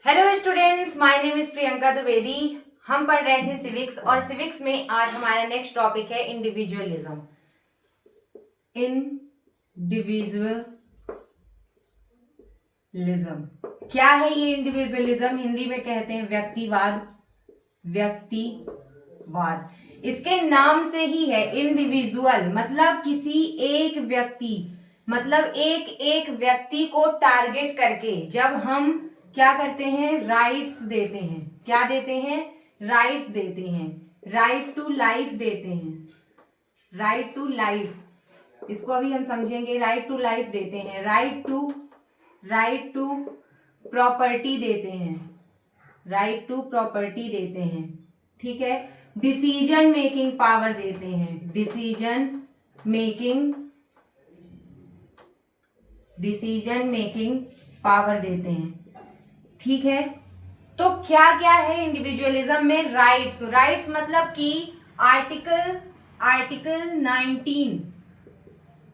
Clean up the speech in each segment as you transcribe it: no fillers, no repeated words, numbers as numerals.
Hello students, my name is Priyanka Dwivedi. हम पढ़ रहे थे सिविक्स और सिविक्स में आज हमारा नेक्स्ट टॉपिक है इंडिविजुअलिज्म। इंडिविजुअलिज्म क्या है? ये इंडिविजुअलिज्म हिंदी में कहते हैं व्यक्तिवाद। व्यक्तिवाद इसके नाम से ही है। इंडिविजुअल मतलब किसी एक व्यक्ति, मतलब एक एक व्यक्ति को टारगेट करके जब हम क्या करते हैं, राइट्स देते हैं। क्या देते हैं? राइट्स देते हैं। राइट टू लाइफ देते हैं। राइट टू लाइफ, इसको अभी हम समझेंगे। राइट टू लाइफ देते हैं। राइट टू प्रॉपर्टी देते हैं। राइट टू प्रॉपर्टी देते हैं। ठीक है। डिसीजन मेकिंग पावर देते हैं। डिसीजन मेकिंग पावर देते हैं। ठीक है। तो क्या क्या है इंडिविजुअलिज्म में? राइट्स मतलब कि आर्टिकल 19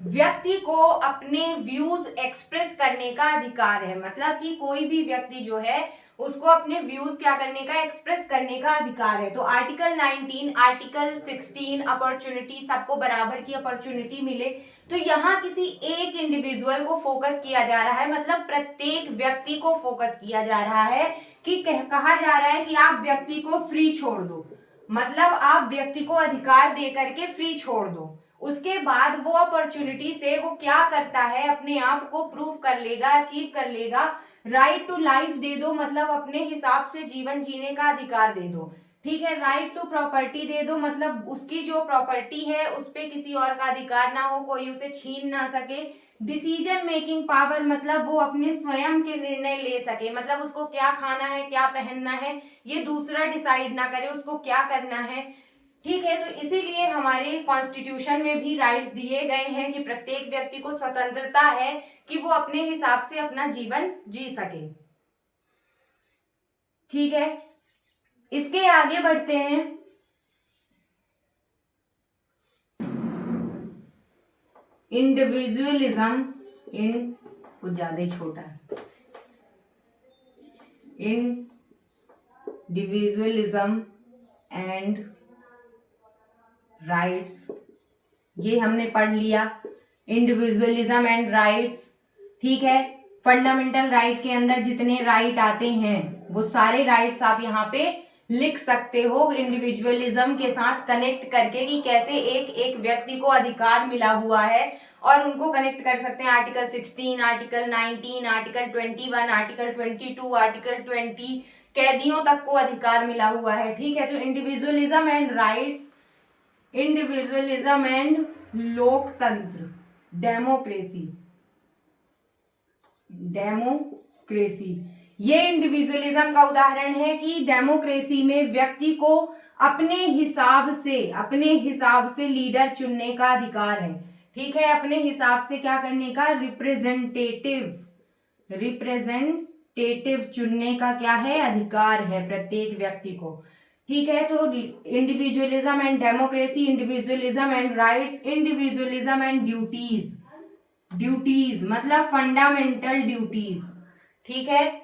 व्यक्ति को अपने व्यूज एक्सप्रेस करने का अधिकार है। मतलब कि कोई भी व्यक्ति जो है उसको अपने व्यूज क्या करने का, एक्सप्रेस करने का अधिकार है। तो आर्टिकल 19, आर्टिकल 16 अपॉर्चुनिटी, सबको बराबर की अपॉर्चुनिटी मिले। तो यहाँ किसी एक इंडिविजुअल को फोकस किया जा रहा है, मतलब प्रत्येक व्यक्ति को फोकस किया जा रहा है कि कहा जा रहा है कि आप व्यक्ति को फ्री छोड़ दो। मतलब आप व्यक्ति को अधिकार दे करके फ्री छोड़ दो। उसके बाद वो अपॉर्चुनिटी से वो क्या करता है, अपने आप को प्रूव कर लेगा, अचीव कर लेगा। राइट टू लाइफ दे दो, मतलब अपने हिसाब से जीवन जीने का अधिकार दे दो। ठीक है। राइट टू प्रॉपर्टी दे दो, मतलब उसकी जो प्रॉपर्टी है उस पे किसी और का अधिकार ना हो, कोई उसे छीन ना सके। डिसीजन मेकिंग पावर मतलब वो अपने स्वयं के निर्णय ले सके, मतलब उसको क्या खाना है, क्या पहनना है, ये दूसरा डिसाइड ना करे उसको क्या करना है। ठीक है। तो इसीलिए हमारे कॉन्स्टिट्यूशन में भी राइट्स दिए गए हैं कि प्रत्येक व्यक्ति को स्वतंत्रता है कि वो अपने हिसाब से अपना जीवन जी सके। ठीक है। इसके आगे बढ़ते हैं। इंडिविजुअलिज्म कुछ ज्यादा ही छोटा है। इंडिविजुअलिज्म एंड राइट्स, ये हमने पढ़ लिया। इंडिविजुअलिज्म एंड राइट्स, ठीक है। फंडामेंटल राइट के अंदर जितने राइट आते हैं वो सारे राइट्स आप यहाँ पे लिख सकते हो इंडिविजुअलिज्म के साथ कनेक्ट करके कि कैसे एक एक व्यक्ति को अधिकार मिला हुआ है, और उनको कनेक्ट कर सकते हैं article 16, article 19, article 21, article 22, article 20, कैदियों तक को अधिकार मिला हुआ है। ठीक है। तो individualism and rights, individualism and लोकतंत्र, डेमोक्रेसी, ये इंडिविजुअलिज्म का उदाहरण है कि डेमोक्रेसी में व्यक्ति को अपने हिसाब से लीडर चुनने का अधिकार है। ठीक है। अपने हिसाब से क्या करने का, रिप्रेजेंटेटिव चुनने का क्या है, अधिकार है प्रत्येक व्यक्ति को। ठीक है। तो individualism and democracy, individualism and rights, individualism and duties मतलब फंडामेंटल ड्यूटीज। ठीक है।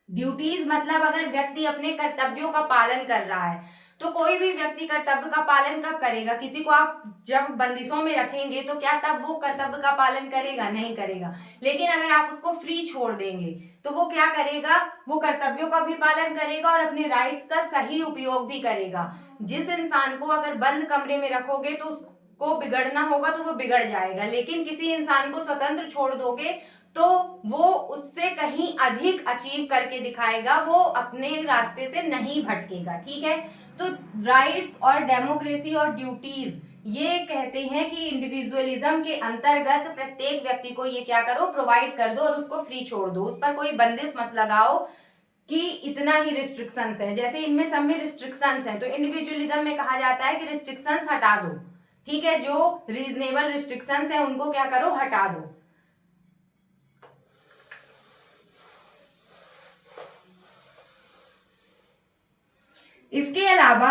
ड्यूटीज मतलब अगर व्यक्ति अपने कर्तव्यों का पालन कर रहा है, तो कोई भी व्यक्ति कर्तव्य का पालन कब करेगा? किसी को आप जब बंदिशों में रखेंगे तो क्या तब वो कर्तव्य का पालन करेगा? नहीं करेगा। लेकिन अगर आप उसको फ्री छोड़ देंगे तो वो क्या करेगा? वो कर्तव्यों का भी पालन करेगा और अपने राइट्स का सही उपयोग भी करेगा। जिस इंसान को अगर बंद कमरे में रखोगे तो उसको बिगड़ना होगा तो वो बिगड़ जाएगा, लेकिन किसी इंसान को स्वतंत्र छोड़ दोगे तो वो उससे कहीं अधिक अचीव करके दिखाएगा, वो अपने रास्ते से नहीं भटकेगा। ठीक है। तो राइट्स और डेमोक्रेसी और ड्यूटीज ये कहते हैं कि इंडिविजुअलिज्म के अंतर्गत प्रत्येक व्यक्ति को ये क्या करो, प्रोवाइड कर दो और उसको फ्री छोड़ दो। उस पर कोई बंदिश मत लगाओ कि इतना ही रिस्ट्रिक्शंस है। जैसे इनमें सब में रिस्ट्रिक्शंस हैं, तो इंडिविजुअलिज्म में कहा जाता है कि रिस्ट्रिक्शंस हटा दो। ठीक है। जो रीजनेबल रिस्ट्रिक्शंस है उनको क्या करो, हटा दो। इसके अलावा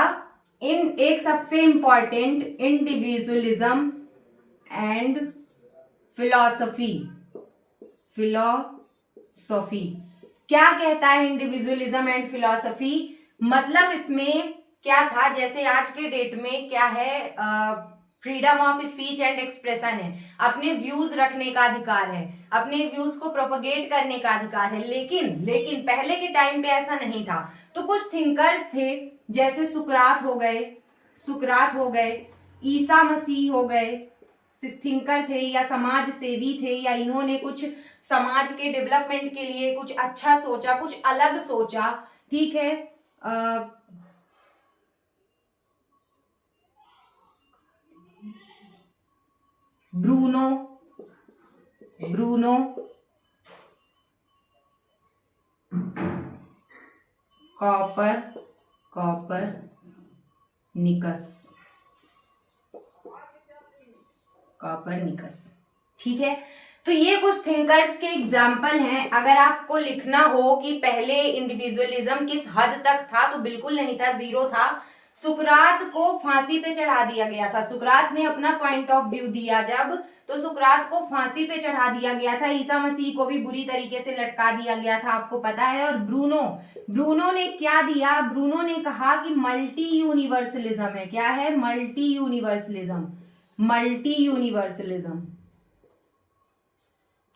एक सबसे इंपॉर्टेंट इंडिविजुअलिज्म एंड फिलॉसफी क्या कहता है इंडिविजुअलिज्म एंड फिलॉसफी? मतलब इसमें क्या था, जैसे आज के डेट में क्या है, freedom of speech and expression है, अपने व्यूज रखने का अधिकार है, अपने व्यूज को प्रोपगेट करने का अधिकार है। लेकिन पहले के टाइम पे ऐसा नहीं था। तो कुछ थिंकर्स थे, जैसे सुकरात हो गए, ईसा मसीह हो गए, थिंकर थे या समाज सेवी थे, या इन्होंने कुछ समाज के डेवलपमेंट के लिए कुछ अच्छा सोचा, कुछ अलग सोचा। ठीक है, ब्रूनो कॉपरनिकस। ठीक है, तो ये कुछ थिंकर्स के एग्जाम्पल हैं। अगर आपको लिखना हो कि पहले इंडिविजुअलिज्म किस हद तक था, तो बिल्कुल नहीं था, जीरो था। सुकरात को फांसी पे चढ़ा दिया गया था। सुकरात ने अपना पॉइंट ऑफ व्यू दिया जब, तो सुकरात को फांसी पे चढ़ा दिया गया था। ईसा मसीह को भी बुरी तरीके से लटका दिया गया था, आपको पता है। और ब्रूनो ने क्या दिया? ब्रूनो ने कहा कि मल्टी यूनिवर्सलिज्म है। क्या है? मल्टी यूनिवर्सलिज्म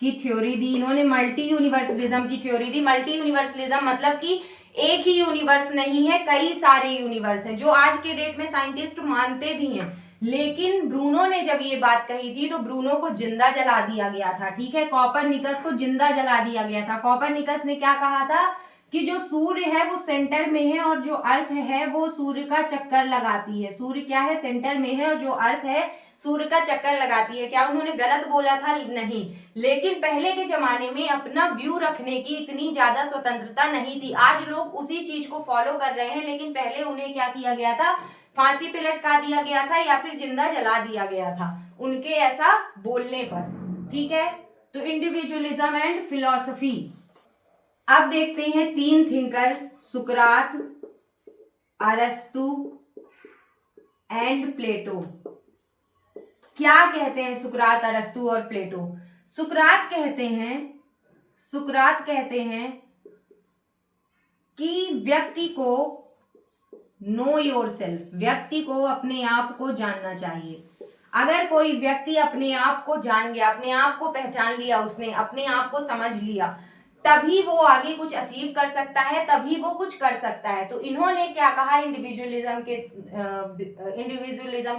की थ्योरी दी इन्होंने। मल्टी यूनिवर्सलिज्म की थ्योरी दी। मल्टी यूनिवर्सलिज्म मतलब कि एक ही यूनिवर्स नहीं है, कई सारे यूनिवर्स हैं, जो आज के डेट में साइंटिस्ट मानते भी हैं। लेकिन ब्रूनो ने जब ये बात कही थी, तो ब्रूनो को जिंदा जला दिया गया था। ठीक है, कॉपरनिकस को जिंदा जला दिया गया था। कॉपरनिकस ने क्या कहा था कि जो सूर्य है वो सेंटर में है, और जो अर्थ है वो सूर्य का चक्कर लगाती है। सूर्य क्या है? सेंटर में है, और जो अर्थ है सूर्य का चक्कर लगाती है। क्या उन्होंने गलत बोला था? नहीं। लेकिन पहले के जमाने में अपना व्यू रखने की इतनी ज्यादा स्वतंत्रता नहीं थी। आज लोग उसी चीज को फॉलो कर रहे हैं, लेकिन पहले उन्हें क्या किया गया था? फांसी पे लटका दिया गया था, या फिर जिंदा जला दिया गया था उनके ऐसा बोलने पर। ठीक है, तो इंडिविजुअलिज्म एंड फिलॉसफी। अब देखते हैं तीन थिंकर, सुकरात, अरस्तु एंड प्लेटो। क्या कहते हैं सुकरात, अरस्तु और प्लेटो? सुकरात कहते हैं कि व्यक्ति को नो योरसेल्फ, व्यक्ति को अपने आप को जानना चाहिए। अगर कोई व्यक्ति अपने आप को जान गया, अपने आप को पहचान लिया, उसने अपने आप को समझ लिया, तभी वो आगे कुछ अचीव कर सकता है, तभी वो कुछ कर सकता है। तो इन्होंने क्या कहा इंडिविजुअलिज्म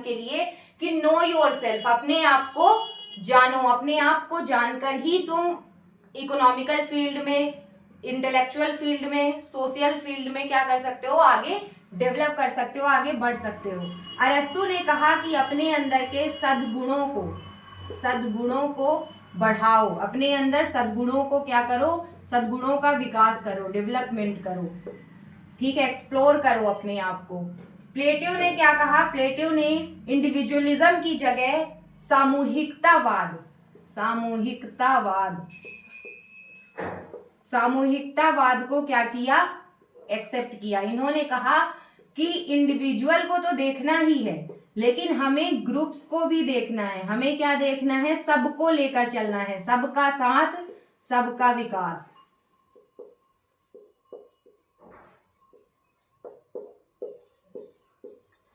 के लिए कि नो योरसेल्फ, अपने आप को जानो। अपने आप को जानकर ही तुम इकोनॉमिकल फील्ड में, इंटेलेक्चुअल फील्ड में, सोशल फील्ड में क्या कर सकते हो? आगे डेवलप कर सकते हो, आगे बढ़ सकते हो। अरस्तु ने कहा कि अपने अंदर के सद्गुणों को बढ़ाओ, अपने अंदर सद्गुणों को क्या करो? सद्गुणों का विकास करो, डेवलपमेंट करो। ठीक है, एक्सप्लोर करो अपने आप को। प्लेटो ने क्या कहा? प्लेटो ने इंडिविजुअलिज्म की जगह सामूहिकतावाद को क्या किया? एक्सेप्ट किया। इन्होंने कहा कि इंडिविजुअल को तो देखना ही है, लेकिन हमें ग्रुप्स को भी देखना है। हमें क्या देखना है? सबको लेकर चलना है, सबका साथ, सबका विकास।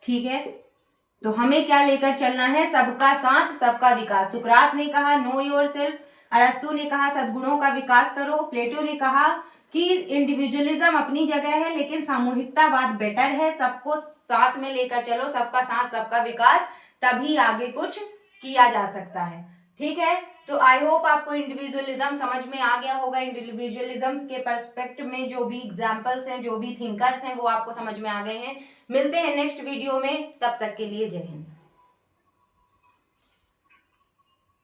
ठीक है, तो हमें क्या लेकर चलना है? सबका साथ, सबका विकास। सुकरात ने कहा नो योरसेल्फ, अरस्तु ने कहा सद्गुणों का विकास करो, प्लेटो ने कहा कि इंडिविजुअलिज्म अपनी जगह है, लेकिन सामूहिकतावाद बेटर है, सबको साथ में लेकर चलो, सबका साथ, सबका विकास, तभी आगे कुछ किया जा सकता है। ठीक है, तो आई होप आपको इंडिविजुअलिज्म समझ में आ गया होगा। इंडिविजुअलिज्म के पर्सपेक्टिव में जो भी एग्जांपल्स हैं, जो भी थिंकर्स हैं, वो आपको समझ में आ गए हैं। मिलते हैं नेक्स्ट वीडियो में, तब तक के लिए जय हिंद।